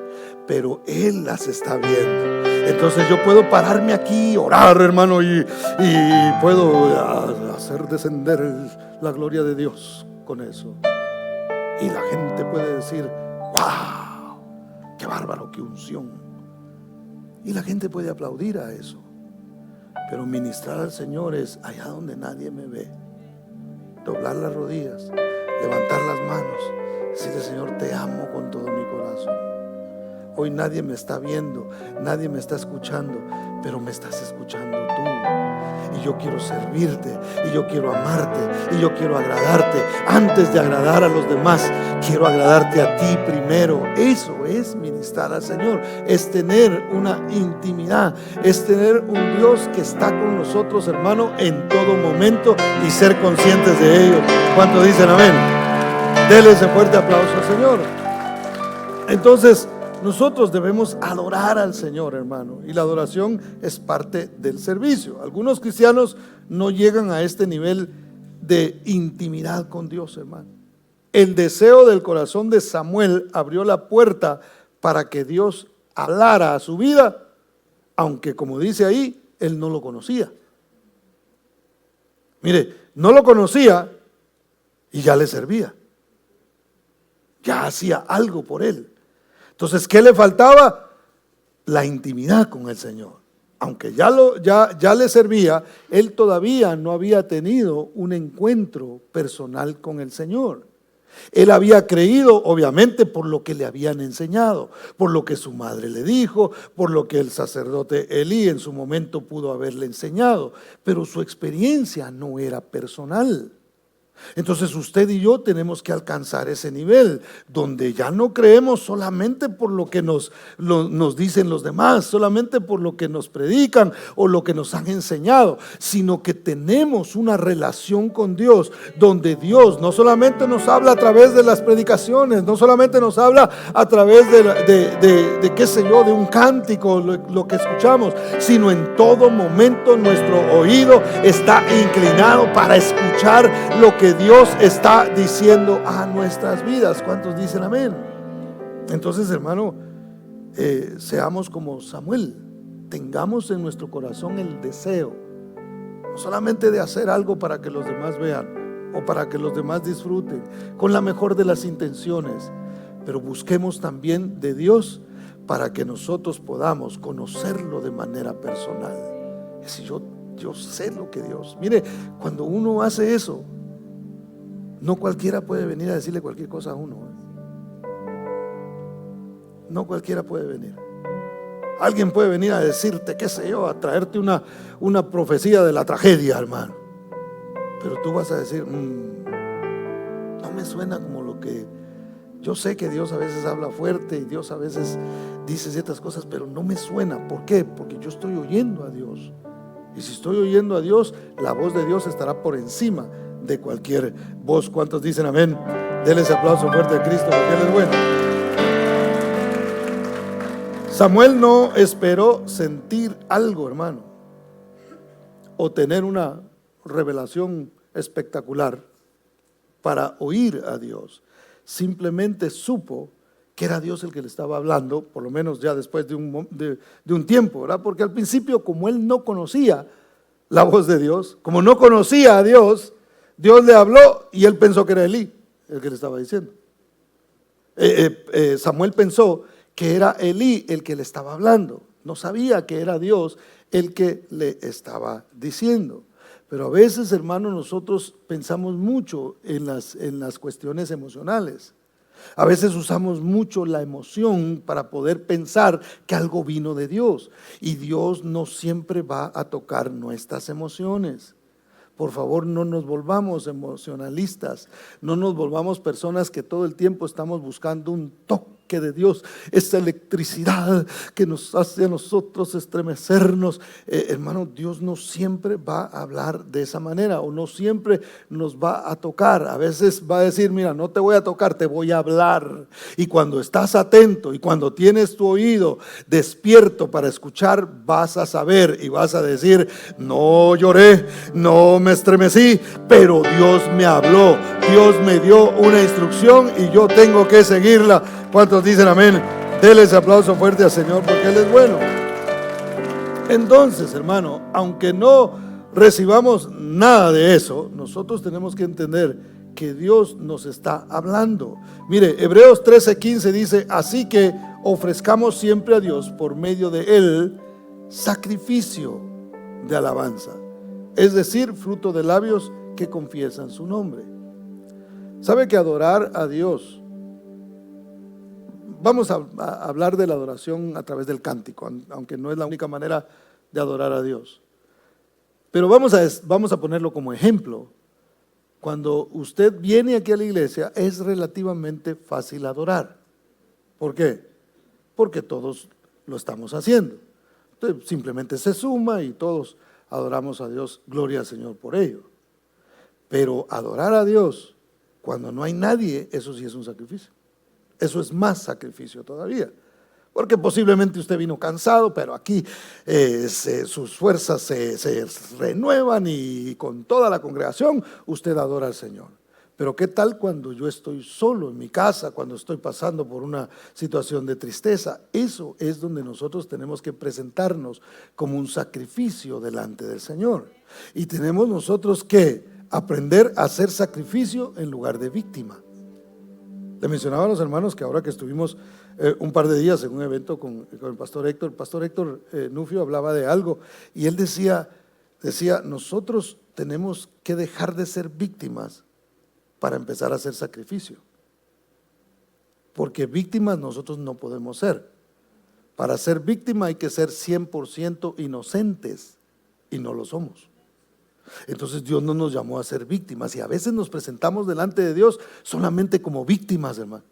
pero Él las está viendo. Entonces yo puedo pararme aquí, orar, hermano, y puedo hacer descender la gloria de Dios con eso. Y la gente puede decir, wow, qué bárbaro, qué unción. Y la gente puede aplaudir a eso. Pero ministrar al Señor es allá donde nadie me ve. Doblar las rodillas, levantar las manos, decirle, Señor, te amo con todo mi corazón. Hoy nadie me está viendo, nadie me está escuchando, pero me estás escuchando tú. Y yo quiero servirte, y yo quiero amarte, y yo quiero agradarte. Antes de agradar a los demás, quiero agradarte a ti primero. Eso es ministrar al Señor, es tener una intimidad, es tener un Dios que está con nosotros, hermano, en todo momento y ser conscientes de ello. ¿Cuántos dicen amén? Dele ese fuerte aplauso al Señor. Entonces, nosotros debemos adorar al Señor, hermano, y la adoración es parte del servicio. Algunos cristianos no llegan a este nivel de intimidad con Dios, hermano. El deseo del corazón de Samuel abrió la puerta para que Dios hablara a su vida, aunque como dice ahí, él no lo conocía. Mire, no lo conocía y ya le servía. Ya hacía algo por él. Entonces, ¿qué le faltaba? La intimidad con el Señor. Aunque ya le servía, él todavía no había tenido un encuentro personal con el Señor. Él había creído, obviamente, por lo que le habían enseñado, por lo que su madre le dijo, por lo que el sacerdote Elí en su momento pudo haberle enseñado, pero su experiencia no era personal. Entonces usted y yo tenemos que alcanzar ese nivel donde ya no creemos solamente por lo que nos dicen los demás, solamente por lo que nos predican o lo que nos han enseñado, sino que tenemos una relación con Dios donde Dios no solamente nos habla a través de las predicaciones, no solamente nos habla a través de qué sé yo, de un cántico, lo que escuchamos, sino en todo momento nuestro oído está inclinado para escuchar lo que Dios está diciendo a nuestras vidas. ¿Cuántos dicen amén? Entonces, hermano, seamos como Samuel, tengamos en nuestro corazón el deseo, no solamente de hacer algo para que los demás vean o para que los demás disfruten, con la mejor de las intenciones, pero busquemos también de Dios para que nosotros podamos conocerlo de manera personal. Es decir, yo sé lo que Dios, mire, cuando uno hace eso, no cualquiera puede venir a decirle cualquier cosa a uno. No cualquiera puede venir. Alguien puede venir a decirte, qué sé yo, a traerte una profecía de la tragedia, hermano. Pero tú vas a decir, no me suena como lo que... Yo sé que Dios a veces habla fuerte y Dios a veces dice ciertas cosas, pero no me suena. ¿Por qué? Porque yo estoy oyendo a Dios. Y si estoy oyendo a Dios, la voz de Dios estará por encima de cualquier voz. ¿Cuántos dicen amén? Denle ese aplauso fuerte a Cristo porque Él es bueno. Samuel no esperó sentir algo, hermano, o tener una revelación espectacular para oír a Dios. Simplemente supo que era Dios el que le estaba hablando, por lo menos ya después de un tiempo, ¿verdad? Porque al principio, como él no conocía la voz de Dios, como no conocía a Dios, Dios le habló y él pensó que era Elí el que le estaba diciendo. Samuel pensó que era Elí el que le estaba hablando. No sabía que era Dios el que le estaba diciendo. Pero a veces, hermano, nosotros pensamos mucho en las cuestiones emocionales. A veces usamos mucho la emoción para poder pensar que algo vino de Dios. Y Dios no siempre va a tocar nuestras emociones. Por favor, no nos volvamos emocionalistas, no nos volvamos personas que todo el tiempo estamos buscando un toque de Dios, esa electricidad que nos hace a nosotros estremecernos. Hermano, Dios no siempre va a hablar de esa manera, o no siempre nos va a tocar. A veces va a decir, mira, no te voy a tocar, te voy a hablar. Y cuando estás atento y cuando tienes tu oído despierto para escuchar, vas a saber y vas a decir, no lloré, no me estremecí, pero Dios me habló, Dios me dio una instrucción y yo tengo que seguirla. ¿Cuántos dicen amén? Denle ese aplauso fuerte al Señor porque Él es bueno. Entonces, hermano, aunque no recibamos nada de eso, nosotros tenemos que entender que Dios nos está hablando. Mire, Hebreos 13:15 dice, así que ofrezcamos siempre a Dios por medio de Él sacrificio de alabanza, es decir, fruto de labios que confiesan su nombre. ¿Sabe que adorar a Dios? Vamos a hablar de la adoración a través del cántico, aunque no es la única manera de adorar a Dios. Pero vamos a ponerlo como ejemplo. Cuando usted viene aquí a la iglesia, es relativamente fácil adorar. ¿Por qué? Porque todos lo estamos haciendo. Entonces, simplemente se suma y todos adoramos a Dios. Gloria al Señor por ello. Pero adorar a Dios cuando no hay nadie, eso sí es un sacrificio. Eso es más sacrificio todavía, porque posiblemente usted vino cansado, pero aquí sus fuerzas se renuevan y con toda la congregación usted adora al Señor. Pero ¿qué tal cuando yo estoy solo en mi casa, cuando estoy pasando por una situación de tristeza? Eso es donde nosotros tenemos que presentarnos como un sacrificio delante del Señor. Y tenemos nosotros que aprender a hacer sacrificio en lugar de víctima. Le mencionaba a los hermanos que ahora que estuvimos un par de días en un evento con el pastor Héctor Nufio hablaba de algo y él decía, nosotros tenemos que dejar de ser víctimas para empezar a hacer sacrificio, porque víctimas nosotros no podemos ser. Para ser víctima hay que ser 100% inocentes y no lo somos. Entonces Dios no nos llamó a ser víctimas y a veces nos presentamos delante de Dios solamente como víctimas, hermano.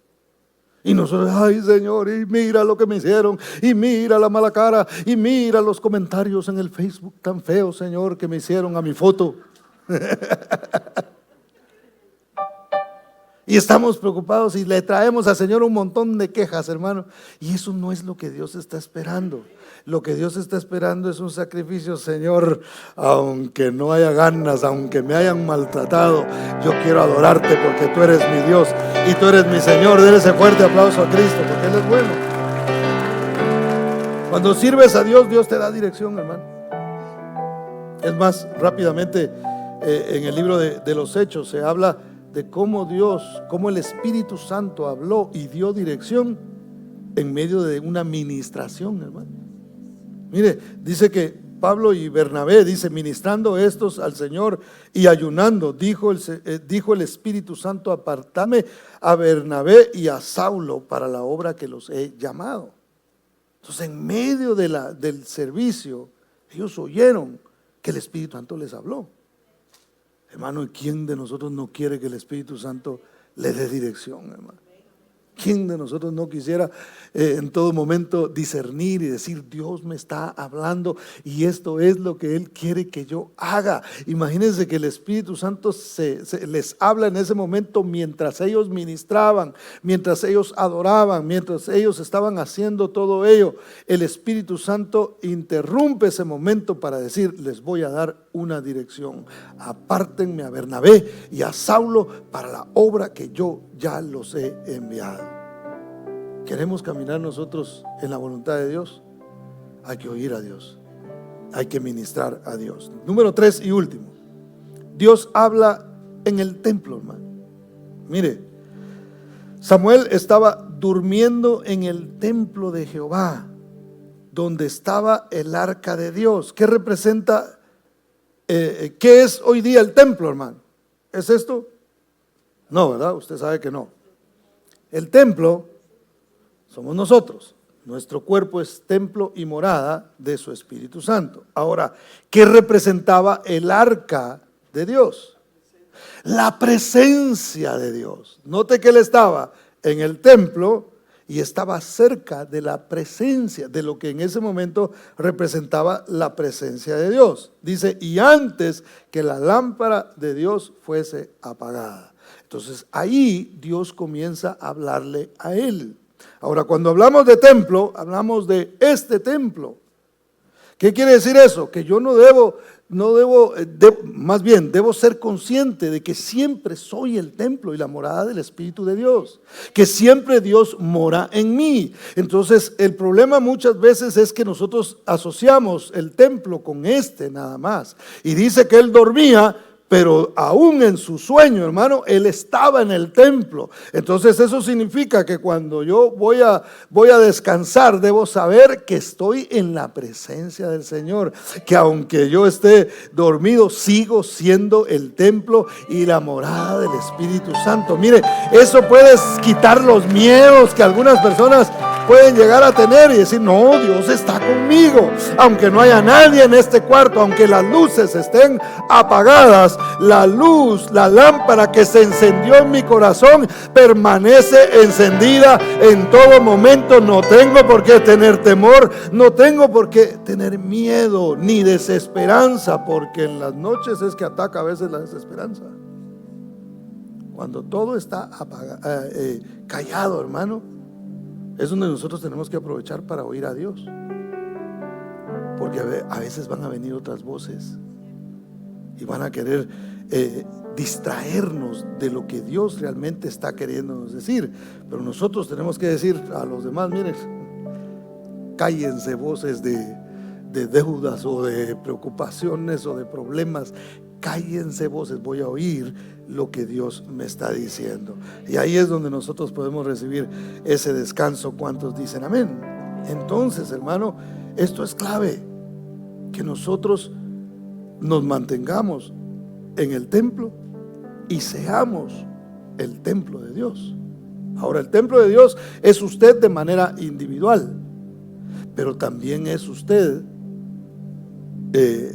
Y nosotros, ay Señor, y mira lo que me hicieron, y mira la mala cara, y mira los comentarios en el Facebook tan feos, Señor, que me hicieron a mi foto. Y estamos preocupados y le traemos al Señor un montón de quejas, hermano. Y eso no es lo que Dios está esperando. Lo que Dios está esperando es un sacrificio. Señor, aunque no haya ganas, aunque me hayan maltratado, yo quiero adorarte porque tú eres mi Dios y tú eres mi Señor. Denle ese fuerte aplauso a Cristo porque Él es bueno. Cuando sirves a Dios, Dios te da dirección, hermano. Es más, rápidamente, en el libro de los Hechos se habla de cómo el Espíritu Santo habló y dio dirección en medio de una ministración, hermano. Mire, dice que Pablo y Bernabé, dice, ministrando estos al Señor y ayunando, dijo el Espíritu Santo, apartame a Bernabé y a Saulo para la obra que los he llamado. Entonces, en medio del servicio, ellos oyeron que el Espíritu Santo les habló. Hermano, ¿y quién de nosotros no quiere que el Espíritu Santo le dé dirección, hermano? ¿Quién de nosotros no quisiera en todo momento discernir y decir, Dios me está hablando y esto es lo que Él quiere que yo haga? Imagínense que el Espíritu Santo les habla en ese momento mientras ellos ministraban, mientras ellos adoraban, mientras ellos estaban haciendo todo ello. El Espíritu Santo interrumpe ese momento para decir, les voy a dar una dirección. Apártenme a Bernabé y a Saulo para la obra que yo ya los he enviado. ¿Queremos caminar nosotros en la voluntad de Dios? Hay que oír a Dios, hay que ministrar a Dios. Número 3 y último, Dios habla en el templo, hermano. Mire, Samuel estaba durmiendo en el templo de Jehová, donde estaba el arca de Dios. ¿Qué representa ¿qué es hoy día el templo, hermano? ¿Es esto? No, ¿verdad? Usted sabe que no. El templo somos nosotros. Nuestro cuerpo es templo y morada de su Espíritu Santo. Ahora, ¿qué representaba el arca de Dios? La presencia de Dios. Note que él estaba en el templo y estaba cerca de la presencia, de lo que en ese momento representaba la presencia de Dios. Dice, y antes que la lámpara de Dios fuese apagada. Entonces ahí Dios comienza a hablarle a él. Ahora, cuando hablamos de templo, hablamos de este templo. ¿Qué quiere decir eso? Que yo más bien debo ser consciente de que siempre soy el templo y la morada del Espíritu de Dios, que siempre Dios mora en mí. Entonces el problema muchas veces es que nosotros asociamos el templo con nada más, y dice que él dormía, pero aún en su sueño, hermano, él estaba en el templo. Entonces eso significa que cuando yo voy a descansar, debo saber que estoy en la presencia del Señor, que aunque yo esté dormido, sigo siendo el templo y la morada del Espíritu Santo. Mire, eso puede quitar los miedos que algunas personas pueden llegar a tener y decir, no, Dios está conmigo, aunque no haya nadie en este cuarto, aunque las luces estén apagadas, la luz, la lámpara que se encendió en mi corazón permanece encendida en todo momento. No tengo por qué tener temor, no tengo por qué tener miedo ni desesperanza, porque en las noches es que ataca a veces la desesperanza. Cuando todo está callado, hermano, es donde nosotros tenemos que aprovechar para oír a Dios, porque a veces van a venir otras voces y van a querer distraernos de lo que Dios realmente está queriéndonos decir. Pero nosotros tenemos que decir a los demás, miren, cállense voces de deudas o de preocupaciones o de problemas, cállense voces, voy a oír lo que Dios me está diciendo. Y ahí es donde nosotros podemos recibir ese descanso. ¿Cuántos dicen amén? Entonces, hermano, esto es clave, que nosotros nos mantengamos en el templo y seamos el templo de Dios. Ahora, el templo de Dios es usted de manera individual, pero también es usted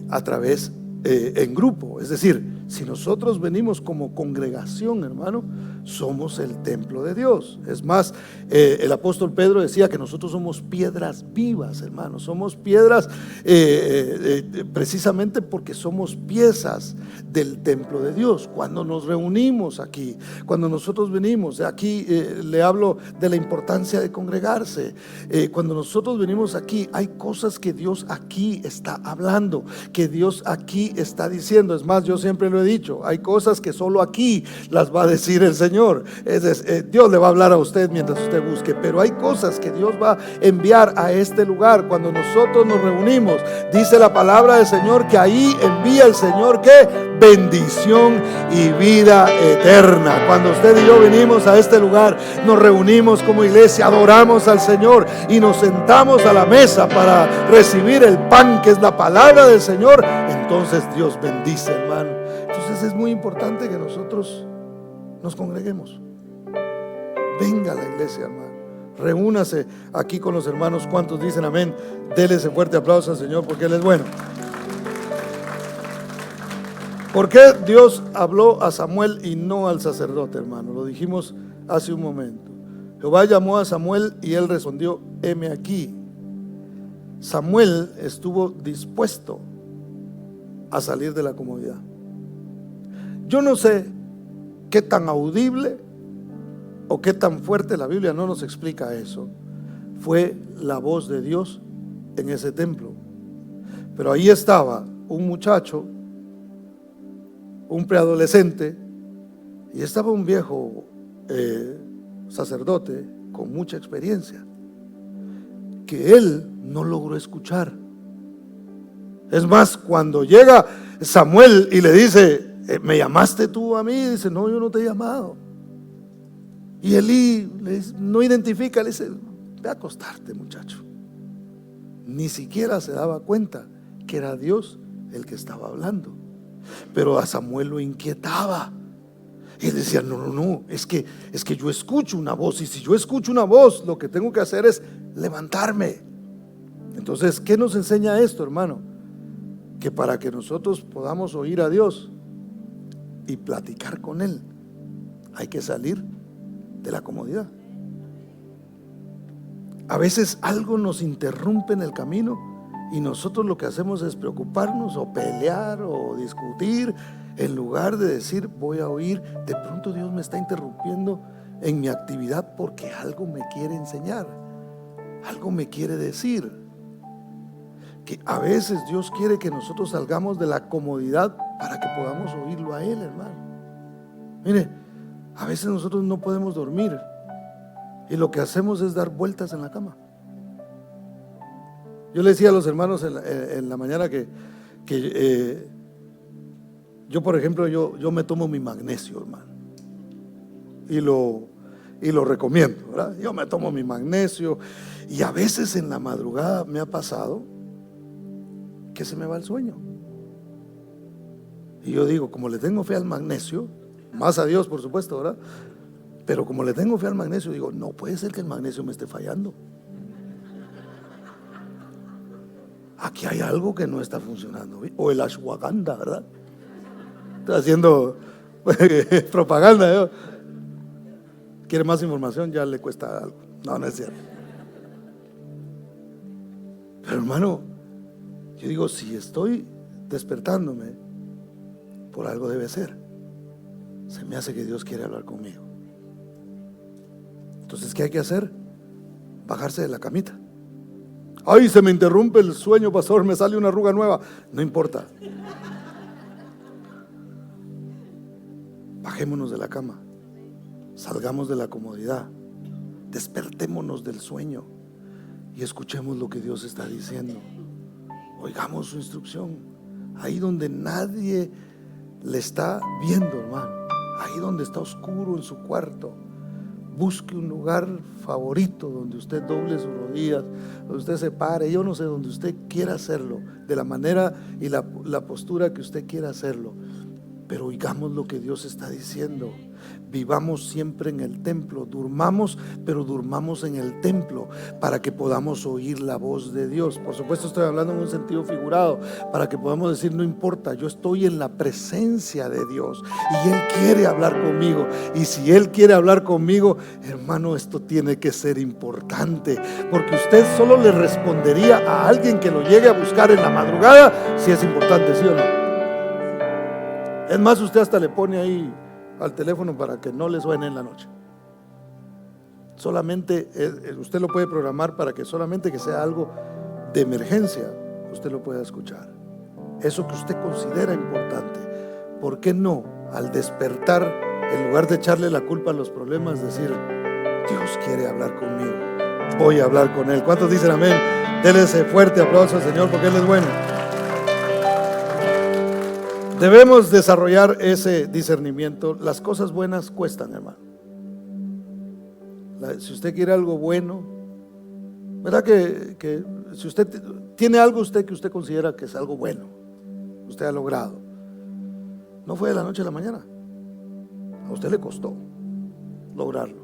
a través en grupo. Es decir, si nosotros venimos como congregación, hermano, somos el templo de Dios. Es más, el apóstol Pedro decía que nosotros somos piedras vivas, hermano. Somos piedras precisamente porque somos piezas del templo de Dios. Cuando nos reunimos aquí, cuando nosotros venimos aquí, le hablo de la importancia de congregarse. Cuando nosotros venimos aquí, hay cosas que Dios aquí está hablando, que Dios aquí está diciendo. Es más, yo siempre lo he dicho, hay cosas que solo aquí las va a decir el Señor. Dios le va a hablar a usted mientras usted busque, pero hay cosas que Dios va a enviar a este lugar. Cuando nosotros nos reunimos, dice la palabra del Señor que ahí envía el Señor ¿qué? Bendición y vida eterna. Cuando usted y yo venimos a este lugar, nos reunimos como iglesia, adoramos al Señor y nos sentamos a la mesa para recibir el pan que es la palabra del Señor, entonces Dios bendice, hermano. Entonces es muy importante que nosotros nos congreguemos. Venga a la iglesia, hermano. Reúnase aquí con los hermanos. ¿Cuántos dicen amén? Dele ese fuerte aplauso al Señor, porque Él es bueno. ¿Por qué Dios habló a Samuel y no al sacerdote, hermano? Lo dijimos hace un momento. Jehová llamó a Samuel y él respondió, heme aquí. Samuel estuvo dispuesto a salir de la comodidad. Yo no sé qué tan audible o qué tan fuerte, la Biblia no nos explica eso, fue la voz de Dios en ese templo. Pero ahí estaba un muchacho, un preadolescente, y estaba un viejo sacerdote con mucha experiencia, que él no logró escuchar. Es más, cuando llega Samuel y le dice, ¿me llamaste tú a mí? Dice, no, yo no te he llamado. Y Elí no identifica, le dice, ve a acostarte, muchacho. Ni siquiera se daba cuenta que era Dios el que estaba hablando. Pero a Samuel lo inquietaba. Y él decía, no, es que yo escucho una voz, y si yo escucho una voz, lo que tengo que hacer es levantarme. Entonces, ¿qué nos enseña esto, hermano? Que para que nosotros podamos oír a Dios y platicar con Él, hay que salir de la comodidad. A veces algo nos interrumpe en el camino y nosotros lo que hacemos es preocuparnos o pelear o discutir, en lugar de decir, voy a oír. De pronto Dios me está interrumpiendo en mi actividad porque algo me quiere enseñar, algo me quiere decir. Que a veces Dios quiere que nosotros salgamos de la comodidad para que podamos oírlo a Él, hermano. Mire, a veces nosotros no podemos dormir y lo que hacemos es dar vueltas en la cama. Yo le decía a los hermanos en la mañana que yo, por ejemplo, yo me tomo mi magnesio, hermano, y lo recomiendo, ¿verdad? Yo me tomo mi magnesio y a veces en la madrugada me ha pasado que se me va el sueño. Y yo digo, como le tengo fe al magnesio, más a Dios por supuesto, ¿verdad? Pero como le tengo fe al magnesio, digo, no puede ser que el magnesio me esté fallando. Aquí hay algo que no está funcionando. O el ashwagandha, ¿verdad? Estoy haciendo propaganda, ¿no? ¿Quiere más información? Ya le cuesta algo. No es cierto. Pero hermano, yo digo, si estoy despertándome, por algo debe ser. Se me hace que Dios quiere hablar conmigo. Entonces, ¿qué hay que hacer? Bajarse de la camita. Ay, se me interrumpe el sueño, pastor, me sale una arruga nueva. No importa. Bajémonos de la cama. Salgamos de la comodidad. Despertémonos del sueño y escuchemos lo que Dios está diciendo. Oigamos su instrucción. Ahí donde nadie le está viendo, hermano. Ahí donde está oscuro en su cuarto. Busque un lugar favorito donde usted doble sus rodillas, donde usted se pare, yo no sé, donde usted quiera hacerlo, de la manera y la postura que usted quiera hacerlo. Pero oigamos lo que Dios está diciendo. Vivamos siempre en el templo, durmamos, pero durmamos en el templo para que podamos oír la voz de Dios. Por supuesto estoy hablando en un sentido figurado, para que podamos decir, no importa, yo estoy en la presencia de Dios y Él quiere hablar conmigo. Y si Él quiere hablar conmigo, hermano, esto tiene que ser importante, porque usted solo le respondería a alguien que lo llegue a buscar en la madrugada si es importante, ¿sí o no? Es más, usted hasta le pone ahí al teléfono para que no le suene en la noche. Solamente usted lo puede programar para que solamente que sea algo de emergencia usted lo pueda escuchar. Eso que usted considera importante. ¿Por qué no al despertar, en lugar de echarle la culpa a los problemas, decir, Dios quiere hablar conmigo, voy a hablar con Él? ¿Cuántos dicen amén? Denle ese fuerte aplauso al Señor porque Él es bueno. Debemos desarrollar ese discernimiento. Las cosas buenas cuestan, hermano. Si usted quiere algo bueno, ¿verdad que si usted tiene algo que usted considera que es algo bueno, usted ha logrado, no fue de la noche a la mañana. A usted le costó lograrlo,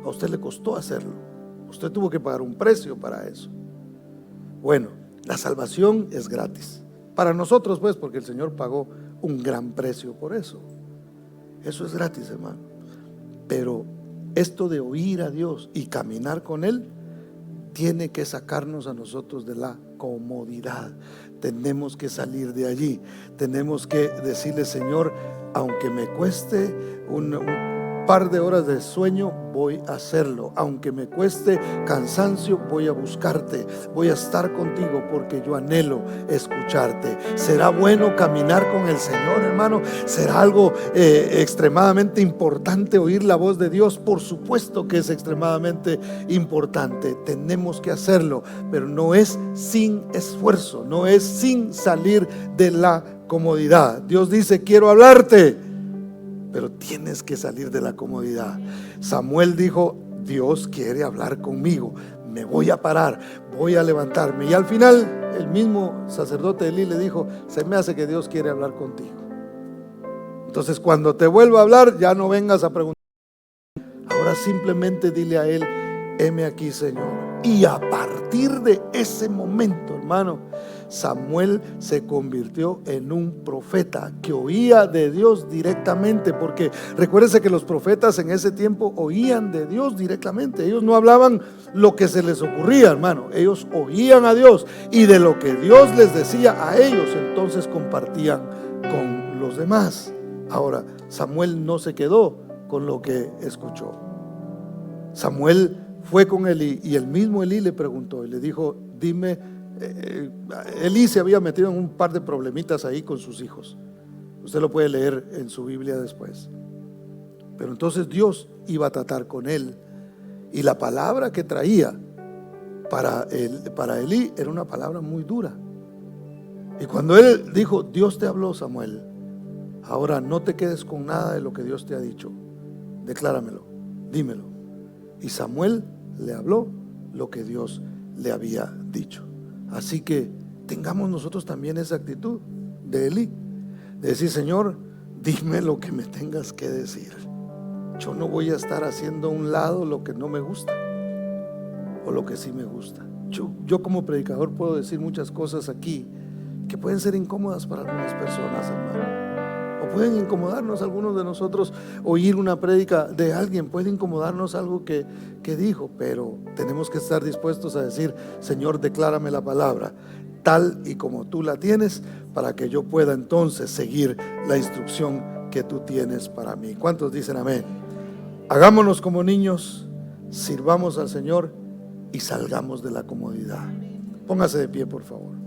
a usted le costó hacerlo, usted tuvo que pagar un precio para eso. Bueno, la salvación es gratis para nosotros, pues, porque el Señor pagó un gran precio por eso. Eso es gratis, hermano. Pero esto de oír a Dios y caminar con Él tiene que sacarnos a nosotros de la comodidad. Tenemos que salir de allí. Tenemos que decirle, Señor, aunque me cueste un par de horas de sueño, voy a hacerlo. Aunque me cueste cansancio, voy a buscarte, voy a estar contigo, porque yo anhelo escucharte. ¿Será bueno caminar con el Señor, hermano? ¿Será algo extremadamente importante oír la voz de Dios? Por supuesto que es extremadamente importante. Tenemos que hacerlo, pero no es sin esfuerzo, no es sin salir de la comodidad. Dios dice, quiero hablarte, pero tienes que salir de la comodidad. Samuel dijo, Dios quiere hablar conmigo, me voy a parar, voy a levantarme. Y al final el mismo sacerdote Elí le dijo, se me hace que Dios quiere hablar contigo. Entonces cuando te vuelva a hablar, ya no vengas a preguntar. Ahora simplemente dile a él, heme aquí, Señor. Y a partir de ese momento, hermano, Samuel se convirtió en un profeta que oía de Dios directamente, porque recuérdense que los profetas en ese tiempo oían de Dios directamente. Ellos no hablaban lo que se les ocurría, hermano. Ellos oían a Dios y de lo que Dios les decía a ellos, entonces compartían con los demás. Ahora, Samuel no se quedó con lo que escuchó. Samuel fue con Elí y el mismo Elí le preguntó y le dijo, dime, Elí se había metido en un par de problemitas ahí con sus hijos. Usted lo puede leer en su Biblia después. Pero entonces Dios iba a tratar con él y la palabra que traía para Elí era una palabra muy dura. Y cuando él dijo, Dios te habló, Samuel, ahora no te quedes con nada de lo que Dios te ha dicho, decláramelo, dímelo. Y Samuel le habló lo que Dios le había dicho. Así que tengamos nosotros también esa actitud de Elí, de decir, Señor, dime lo que me tengas que decir. Yo no voy a estar haciendo a un lado lo que no me gusta o lo que sí me gusta. Yo como predicador puedo decir muchas cosas aquí que pueden ser incómodas para algunas personas, hermano. O pueden incomodarnos algunos de nosotros. Oír una prédica de alguien puede incomodarnos algo que dijo, pero tenemos que estar dispuestos a decir, Señor, declárame la palabra tal y como tú la tienes, para que yo pueda entonces seguir la instrucción que tú tienes para mí. ¿Cuántos dicen amén? Hagámonos como niños, sirvamos al Señor y salgamos de la comodidad. Póngase de pie, por favor.